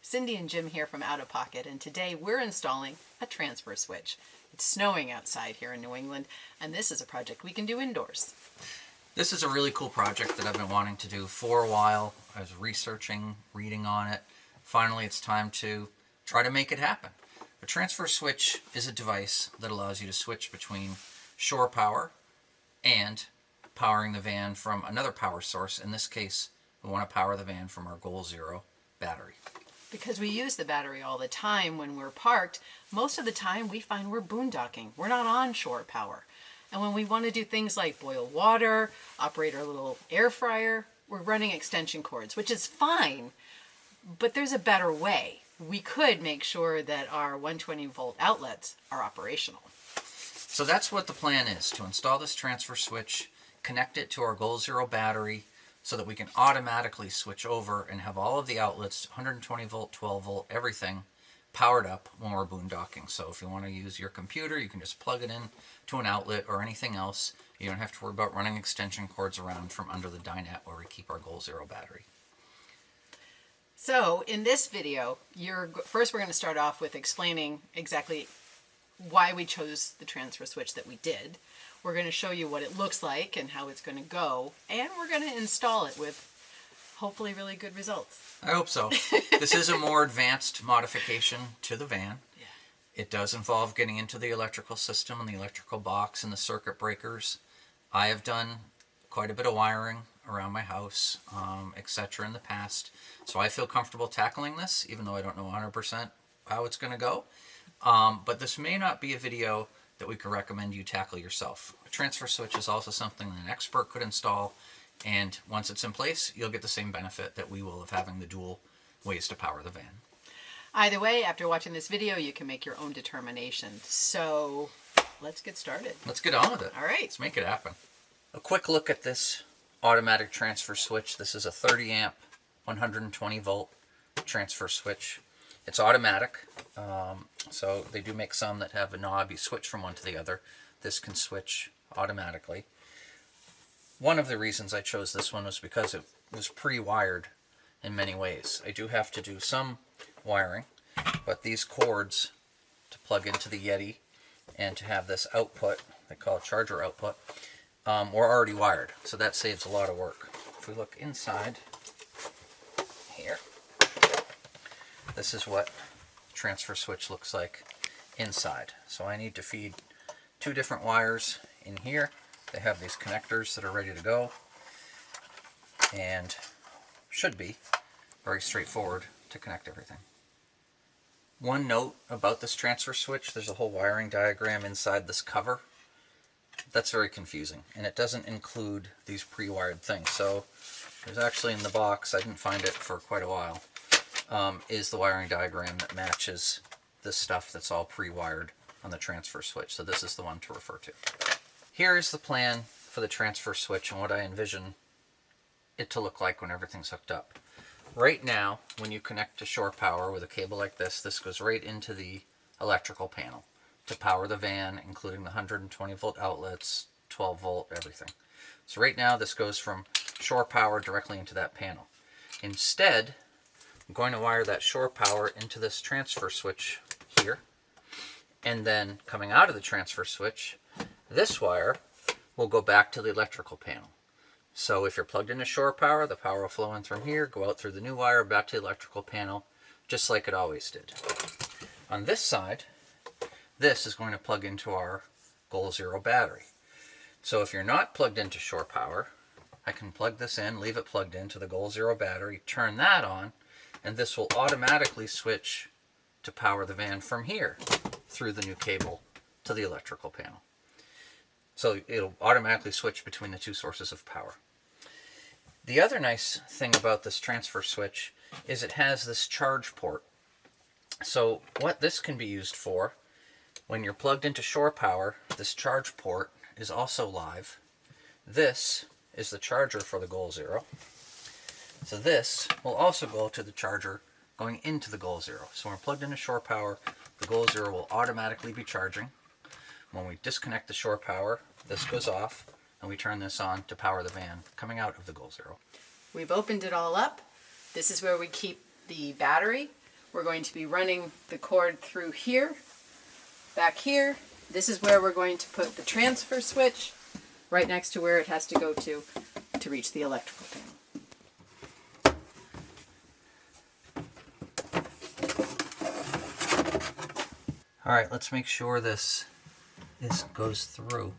Cindy and Jim here from OUTAPocket, and today we're installing a transfer switch. It's snowing outside here in New England, and this is a project we can do indoors. This is a really cool project that I've been wanting to do for a while. I was researching, reading on it. Finally, it's time to try to make it happen. A transfer switch is a device that allows you to switch between shore power and powering the van from another power source. In this case, we want to power the van from our Goal Zero battery. Because we use the battery all the time when we're parked, most of the time we find we're boondocking. We're not on shore power. And when we want to do things like boil water, operate our little air fryer, we're running extension cords, which is fine, but there's a better way. We could make sure that our 120 volt outlets are operational. So that's what the plan is, to install this transfer switch, connect it to our Goal Zero battery so that we can automatically switch over and have all of the outlets, 120 volt, 12 volt, everything powered up when we're boondocking. So if you want to use your computer, you can just plug it in to an outlet or anything else. You don't have to worry about running extension cords around from under the dinette where we keep our Goal Zero battery. So in this video, first we're going to start off with explaining exactly why we chose the transfer switch that we did. We're going to show you what it looks like and how it's going to go, and we're going to install it with hopefully really good results. I hope so. This is a more advanced modification to the van. Yeah. It does involve getting into the electrical system and the electrical box and the circuit breakers. I have done quite a bit of wiring around my house, etc. in the past, so I feel comfortable tackling this, even though I don't know 100% how it's going to go. But this may not be a video that we could recommend you tackle yourself. A transfer switch is also something that an expert could install, and once it's in place, you'll get the same benefit that we will of having the dual ways to power the van. Either way, after watching this video, you can make your own determination. So let's get started. Let's get on with it. All right. Let's make it happen. A quick look at this automatic transfer switch. This is a 30 amp, 120 volt transfer switch. It's automatic, so they do make some that have a knob you switch from one to the other. This can switch automatically. One of the reasons I chose this one was because it was pre-wired in many ways. I do have to do some wiring, but these cords to plug into the Yeti and to have this output, they call it charger output, were already wired, so that saves a lot of work. If we look inside here, this is what the transfer switch looks like inside. So I need to feed two different wires in here. They have these connectors that are ready to go, and should be very straightforward to connect everything. One note about this transfer switch, there's a whole wiring diagram inside this cover. That's very confusing, and it doesn't include these pre-wired things. So there's actually in the box, I didn't find it for quite a while, is the wiring diagram that matches this stuff that's all pre-wired on the transfer switch. So this is the one to refer to. Here is the plan for the transfer switch and what I envision it to look like when everything's hooked up. Right now, when you connect to shore power with a cable like this, this goes right into the electrical panel to power the van, including the 120 volt outlets, 12 volt, everything. So right now this goes from shore power directly into that panel. Instead, I'm going to wire that shore power into this transfer switch here, and then coming out of the transfer switch, this wire will go back to the electrical panel. So if you're plugged into shore power, the power will flow in from here, go out through the new wire, back to the electrical panel, just like it always did. On this side, this is going to plug into our Goal Zero battery. So if you're not plugged into shore power, I can plug this in, leave it plugged into the Goal Zero battery, turn that on, and this will automatically switch to power the van from here through the new cable to the electrical panel. So it'll automatically switch between the two sources of power. The other nice thing about this transfer switch is it has this charge port. So what this can be used for, when you're plugged into shore power, this charge port is also live. This is the charger for the Goal Zero. So this will also go to the charger going into the Goal Zero. So when we're plugged into shore power, the Goal Zero will automatically be charging. When we disconnect the shore power, this goes off, and we turn this on to power the van coming out of the Goal Zero. We've opened it all up. This is where we keep the battery. We're going to be running the cord through here, back here. This is where we're going to put the transfer switch, right next to where it has to go to reach the electrical panel. All right, let's make sure this goes through.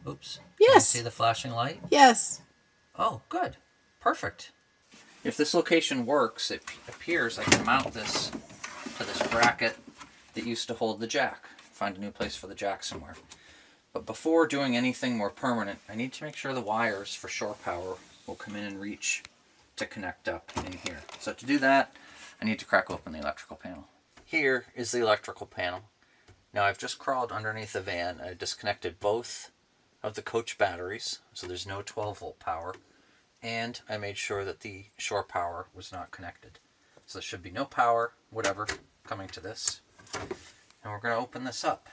Oops. Yes. Can you see the flashing light? Yes. Oh, good. Perfect. If this location works, it appears I can mount this to this bracket that used to hold the jack. Find a new place for the jack somewhere. But before doing anything more permanent, I need to make sure the wires for shore power will come in and reach to connect up in here. So to do that, I need to crack open the electrical panel. Here is the electrical panel. Now I've just crawled underneath the van. I disconnected both of the coach batteries, so there's no 12-volt power. And I made sure that the shore power was not connected. So there should be no power, whatever, coming to this. And we're going to open this up.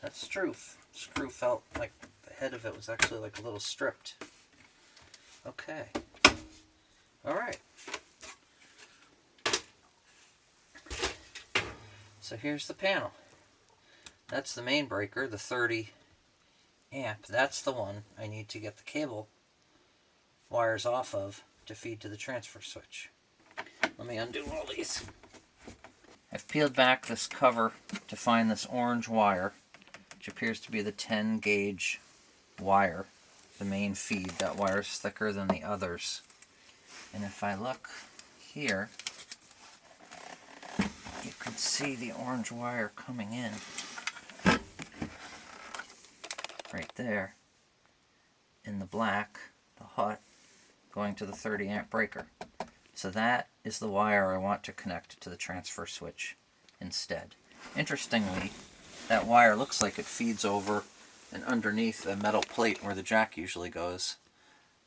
That's true. The screw felt like the head of it was actually like a little stripped. Okay. Alright. So here's the panel. That's the main breaker, the 30 amp. That's the one I need to get the cable wires off of to feed to the transfer switch. Let me undo all these. I've peeled back this cover to find this orange wire, which appears to be the 10 gauge wire, the main feed. That wire is thicker than the others. And if I look here, you can see the orange wire coming in right there in the black, the hot, going to the 30 amp breaker. So that is the wire I want to connect to the transfer switch instead. Interestingly, that wire looks like it feeds over and underneath a metal plate where the jack usually goes.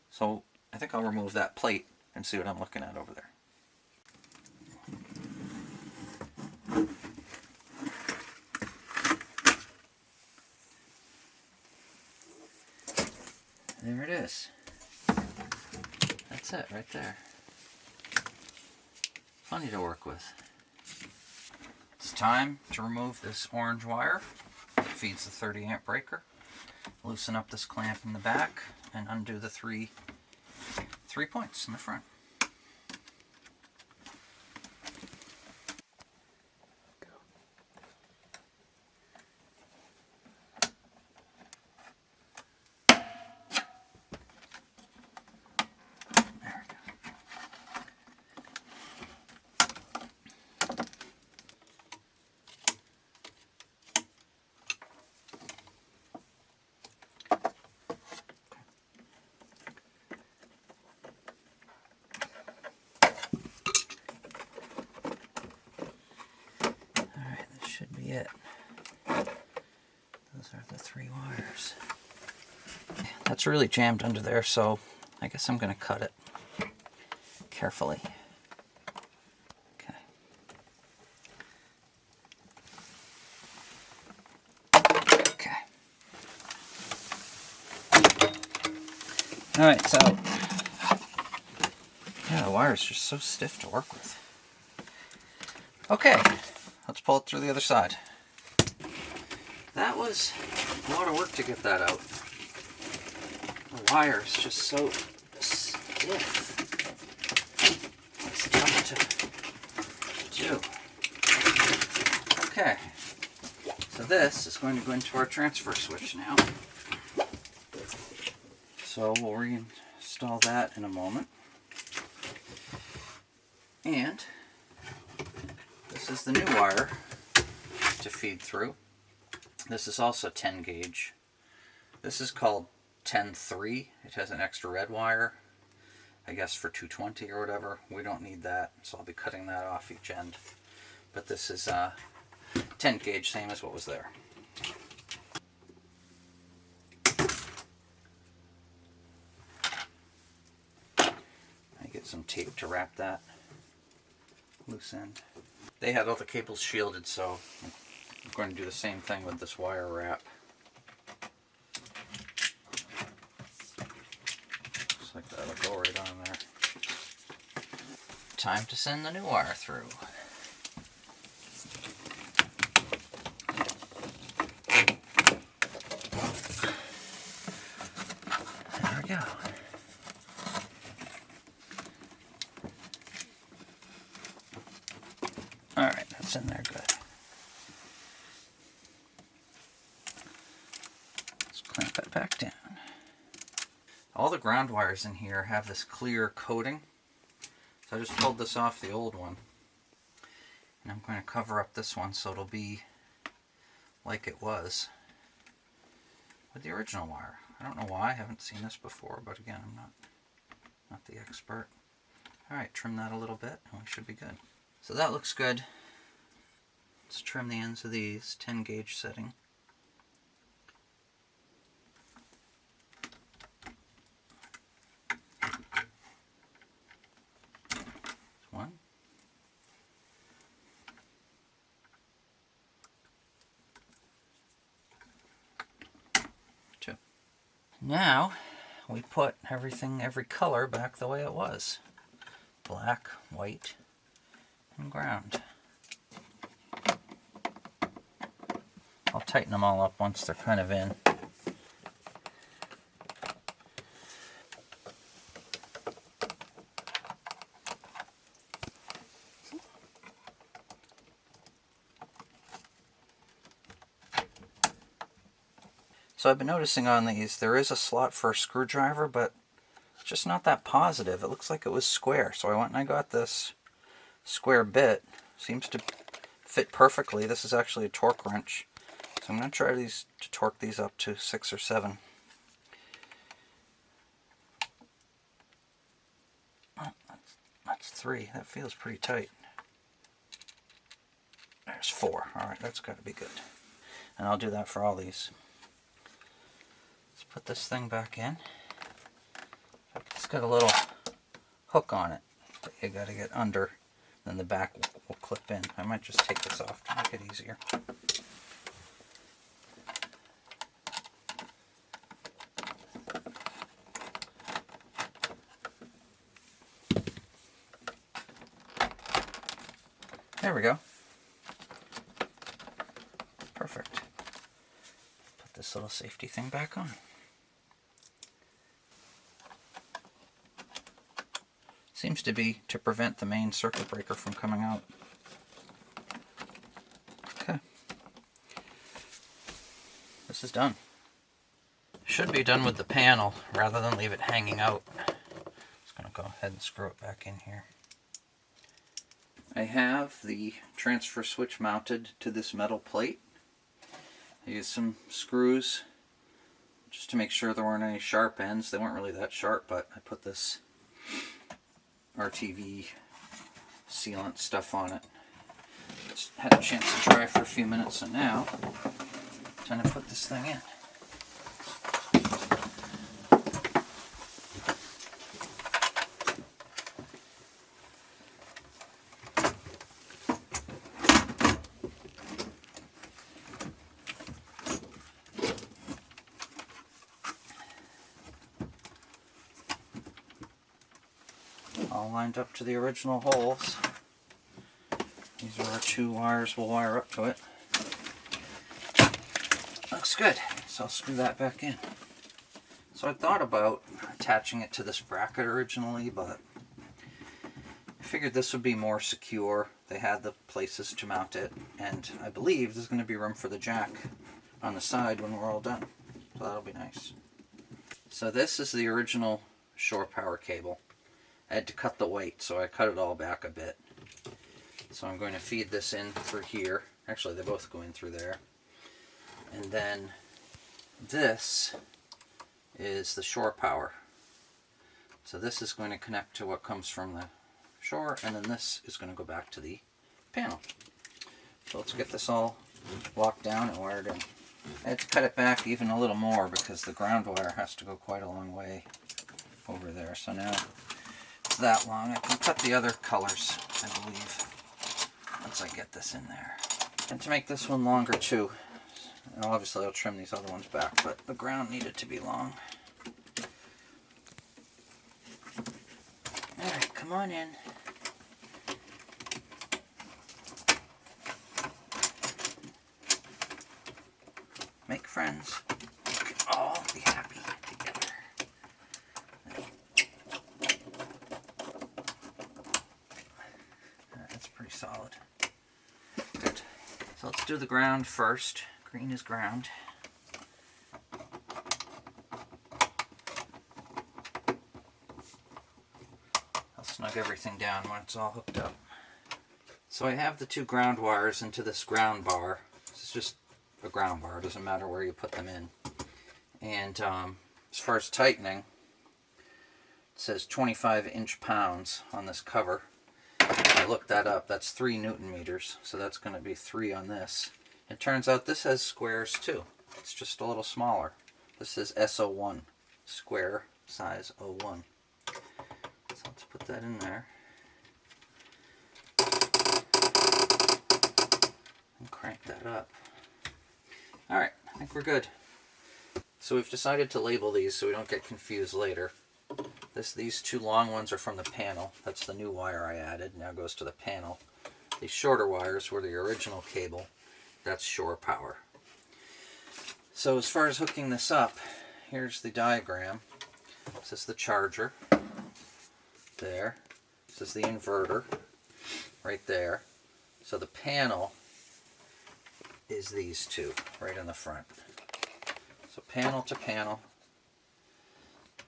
So I think I'll remove that plate and see what I'm looking at over there. There it is. That's it right there. Funny to work with. It's time to remove this orange wire. It feeds the 30 amp breaker. Loosen up this clamp in the back and undo the three points in the front. It. Those are the three wires. That's really jammed under there, so I guess I'm going to cut it carefully. Okay. Okay. Alright, so yeah, the wire's just so stiff to work with. Okay. Let's pull it through the other side. That was a lot of work to get that out. The wire is just so stiff. It's tough to do. Okay. So this is going to go into our transfer switch now. So we'll reinstall that in a moment. And this is the new wire to feed through. This is also 10 gauge. This is called 10-3. It has an extra red wire, I guess for 220 or whatever. We don't need that, so I'll be cutting that off each end. But this is 10 gauge, same as what was there. I get some tape to wrap that loose end. They had all the cables shielded, so I'm going to do the same thing with this wire wrap. Looks like that'll go right on there. time to send the new wire through. There we go. Alright, that's in there good. Let's clamp it back down. All the ground wires in here have this clear coating. So I just pulled this off the old one. And I'm going to cover up this one so it'll be like it was with the original wire. I don't know why, I haven't seen this before, but again, I'm not the expert. Alright, trim that a little bit and we should be good. So that looks good. Let's trim the ends of these, 10 gauge setting. One. Two. Now we put everything, every color back the way it was. Black, white, and ground. I'll tighten them all up once they're kind of in. So I've been noticing on these, there is a slot for a screwdriver, but it's just not that positive. It looks like it was square. So I went and I got this square bit. Seems to fit perfectly. This is actually a torque wrench. So I'm going to try to torque these up to 6 or 7. Oh, that's 3. That feels pretty tight. There's 4. Alright, that's got to be good. And I'll do that for all these. Put this thing back in. It's got a little hook on it that you got to get under, then the back will clip in. I might just take this off to make it easier. There we go. Perfect. Put this little safety thing back on. Seems to be to prevent the main circuit breaker from coming out. Okay. This is done. Should be done with the panel rather than leave it hanging out. Just going to go ahead and screw it back in here. I have the transfer switch mounted to this metal plate. I used some screws just to make sure there weren't any sharp ends. They weren't really that sharp, but I put this RTV sealant stuff on it. Just had a chance to dry for a few minutes, so now time to put this thing in. All lined up to the original holes. These are our 2 wires we'll wire up to it. Looks good, so I'll screw that back in. So I thought about attaching it to this bracket originally, but I figured this would be more secure. They had the places to mount it, and I believe there's going to be room for the jack on the side when we're all done. So that'll be nice. So this is the original shore power cable. I had to cut the weight, so I cut it all back a bit. So I'm going to feed this in through here. Actually, they both go in through there. And then this is the shore power. So this is going to connect to what comes from the shore, and then this is going to go back to the panel. So let's get this all locked down and wired in. I had to cut it back even a little more because the ground wire has to go quite a long way over there. So now it's that long. I can cut the other colors, I believe, once I get this in there. And to make this one longer too, and obviously I'll trim these other ones back, but the ground needed to be long. Alright, come on in. make friends. We can all be happy together. That's pretty solid. Good. So let's do the ground first. Green is ground. I'll snug everything down when it's all hooked up. So I have the two ground wires into this ground bar. This is just a ground bar. It doesn't matter where you put them in. And as far as tightening, it says 25 inch-pounds on this cover. I looked that up. That's 3 Newton meters. So that's going to be 3 on this. It turns out this has squares too. It's just a little smaller. This is SO1, square size 01. So let's put that in there. And crank that up. Alright, I think we're good. So we've decided to label these so we don't get confused later. These two long ones are from the panel. That's the new wire I added. Now goes to the panel. These shorter wires were the original cable. That's shore power. So as far as hooking this up, here's the diagram. This is the charger. There. This is the inverter. Right there. So the panel is these two right in the front. So panel to panel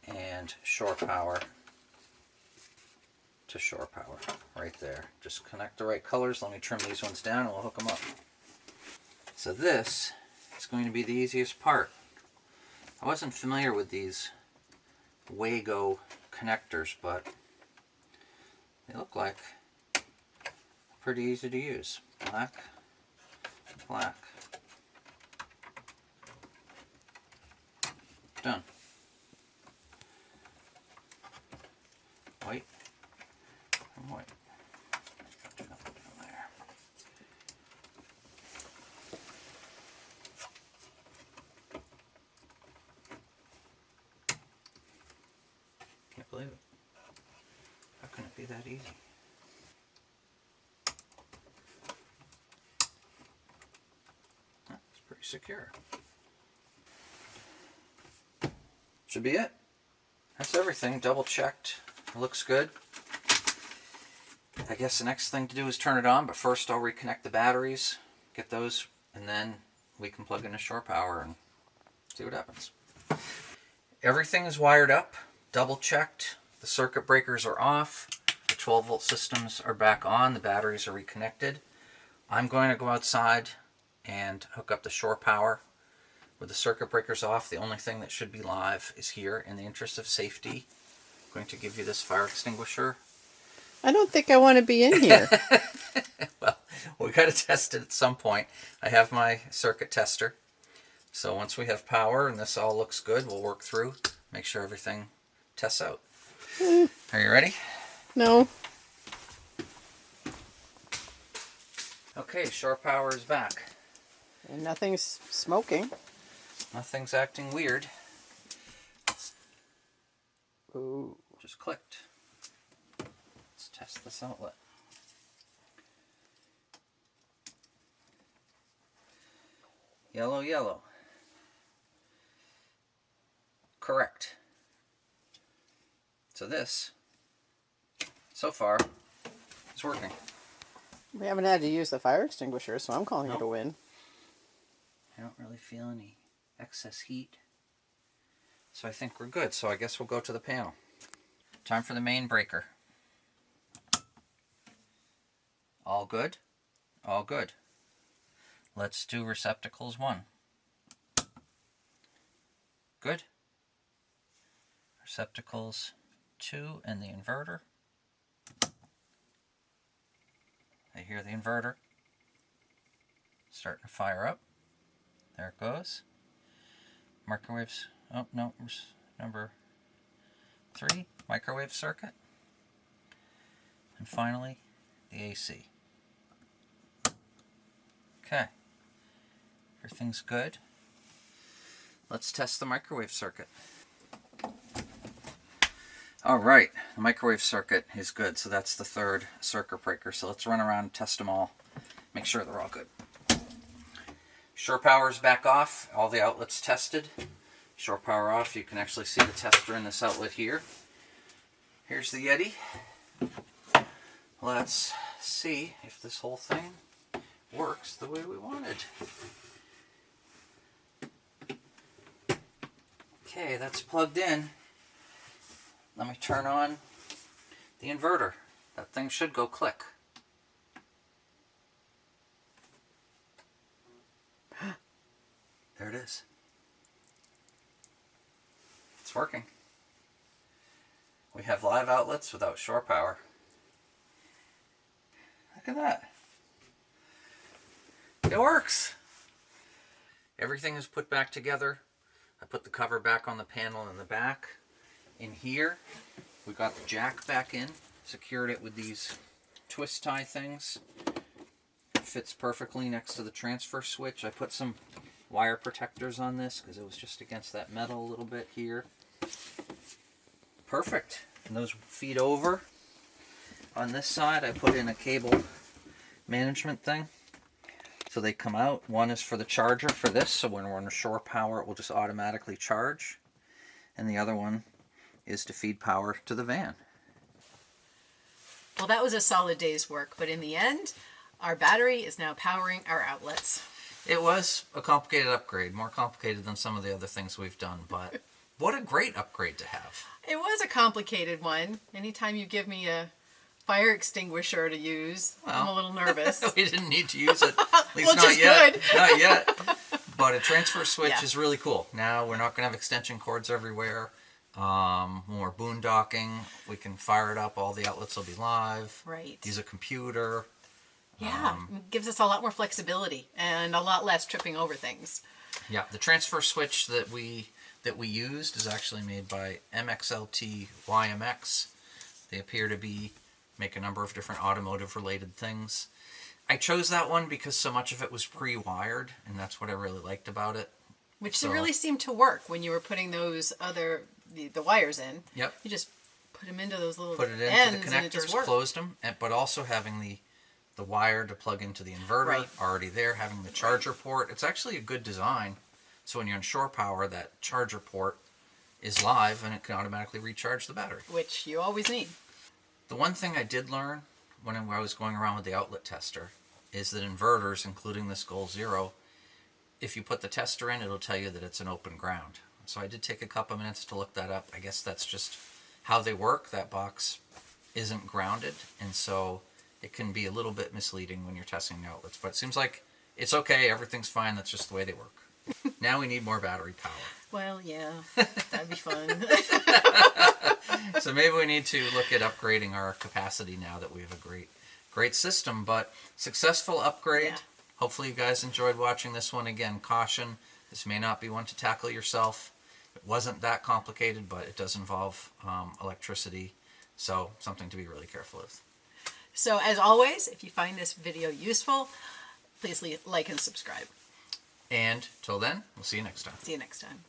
and shore power to shore power right there. Just connect the right colors. Let me trim these ones down and we'll hook them up. So this is going to be the easiest part. I wasn't familiar with these WFCO connectors, but they look like pretty easy to use. Black, black. Done. White and white. Down there. Can't believe it. How can it be that easy? It's pretty secure. Should be it. That's everything. Double checked. It looks good. I guess the next thing to do is turn it on, but first I'll reconnect the batteries, get those, and then we can plug in a shore power and see what happens. Everything is wired up, double checked. The circuit breakers are off. The 12-volt systems are back on. The batteries are reconnected. I'm going to go outside and hook up the shore power. With the circuit breakers off, the only thing that should be live is here. In the interest of safety, I'm going to give you this fire extinguisher. I don't think I want to be in here. Well, we got to test it at some point. I have my circuit tester. So once we have power and this all looks good, we'll work through, make sure everything tests out. Are you ready? No. Okay, shore power is back. And nothing's smoking. Nothing's acting weird. Ooh. Just clicked. Let's test this outlet. Yellow, yellow. Correct. So this, so far, is working. We haven't had to use the fire extinguisher, so I'm calling Nope. it a win. I don't really feel any excess heat. So I think we're good. So I guess we'll go to the panel. Time for the main breaker. All good? All good. Let's do receptacles 1. Good. Receptacles 2 and the inverter. I hear the inverter starting to fire up. There it goes. Microwaves. Oh, no. Number 3. Microwave circuit. And finally, the AC. Okay. Everything's good. Let's test the microwave circuit. Alright, the microwave circuit is good. So that's the 3rd circuit breaker. So let's run around and test them all. Make sure they're all good. Shore power is back off. All the outlets tested. Shore power off. You can actually see the tester in this outlet here. Here's the Yeti. Let's see if this whole thing works the way we wanted. Okay, that's plugged in. Let me turn on the inverter. That thing should go click. There it is. It's working. We have live outlets without shore power. Look at that. It works. Everything is put back together. I put the cover back on the panel in the back. In here, we got the jack back in. Secured it with these twist tie things. It fits perfectly next to the transfer switch. I put some wire protectors on this because it was just against that metal a little bit here. Perfect. And those feed over. On this side, I put in a cable management thing. So they come out. One is for the charger for this, so when we're on shore power, it will just automatically charge. And the other one is to feed power to the van. Well, that was a solid day's work, but in the end, our battery is now powering our outlets. It was a complicated upgrade, more complicated than some of the other things we've done, but what a great upgrade to have. It was a complicated one. Anytime you give me a fire extinguisher to use, I'm a little nervous. We didn't need to use it, at least not yet. Not yet. But a transfer switch is really cool. Now we're not going to have extension cords everywhere. When we're boondocking, we can fire it up. All the outlets will be live. Right. Use a computer. Yeah, it gives us a lot more flexibility and a lot less tripping over things. Yeah, the transfer switch that we used is actually made by MXLTYMX. They appear to make a number of different automotive related things. I chose that one because so much of it was pre-wired, and that's what I really liked about it. Which really seemed to work when you were putting those the wires in. Yep. You just put them into those little put it ends into the and it just connectors, worked. closed them, but also having the wire to plug into the inverter already there, having the charger port. It's actually a good design. So when you're on shore power, that charger port is live and it can automatically recharge the battery. Which you always need. The one thing I did learn when I was going around with the outlet tester is that inverters, including this Goal Zero, if you put the tester in, it'll tell you that it's an open ground. So I did take a couple minutes to look that up. I guess that's just how they work. That box isn't grounded, and so it can be a little bit misleading when you're testing the outlets. But it seems like it's okay, everything's fine, that's just the way they work. Now we need more battery power. Well, yeah, that'd be fun. So maybe we need to look at upgrading our capacity now that we have a great system. But successful upgrade. Yeah. Hopefully you guys enjoyed watching this one. Again, caution, this may not be one to tackle yourself. It wasn't that complicated, but it does involve electricity, so something to be really careful of. So as always, if you find this video useful, please like and subscribe. And till then, we'll see you next time. See you next time.